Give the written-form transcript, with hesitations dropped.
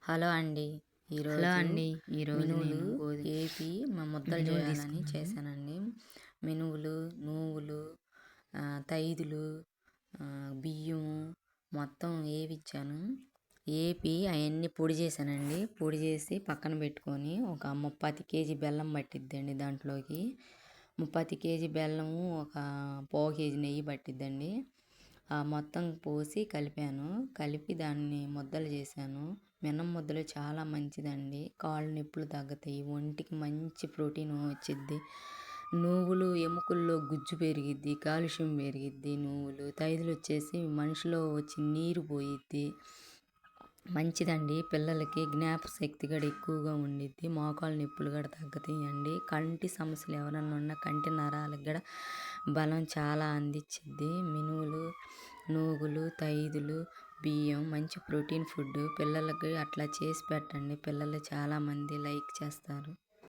Hello అండి. ఈరోజు మినువులు ఏపి ముద్దలు చేయాలని చేశానండి. మినువులు, నువ్వులు, తైదులు, బియ్యము మొత్తం ఏవిచ్చాను. ఏపి అవన్నీ పొడి చేశానండి. పొడి చేసి పక్కన పెట్టుకొని ఒక 30 కేజీ బెల్లం పట్టిద్దండి. దాంట్లోకి 30 కేజీ బెల్లము, ఒక పావు కేజీ నెయ్యి పట్టిద్దండి. మొత్తం పోసి కలిపాను. కలిపి దాన్ని ముద్దలు చేశాను. మినం ముద్దలు చాలా మంచిదండి. కాళ్ళు నొప్పులు తగ్గుతాయి. ఒంటికి మంచి ప్రోటీన్ వచ్చిద్ది. నువ్వులు ఎముకల్లో గుజ్జు పెరిగిద్ది, కాల్షియం పెరిగిద్ది. నువ్వులు తైదులు వచ్చేసి మనిషిలో వచ్చి నీరు పోయిద్ది. మంచిదండి. పిల్లలకి జ్ఞాపశక్తి కూడా ఎక్కువగా ఉండిద్ది. మోకాలు నొప్పులు కూడా తగ్గుతాయండి. కంటి సమస్యలు ఎవరన్నా ఉన్నా కంటి నరాలకు కూడా బలం చాలా అందించిద్ది. మినువులు, నూగులు, తైదులు, బియ్యం మంచి ప్రోటీన్ ఫుడ్. పిల్లలకి అట్లా చేసి పెట్టండి. పిల్లలు చాలామంది లైక్ చేస్తారు.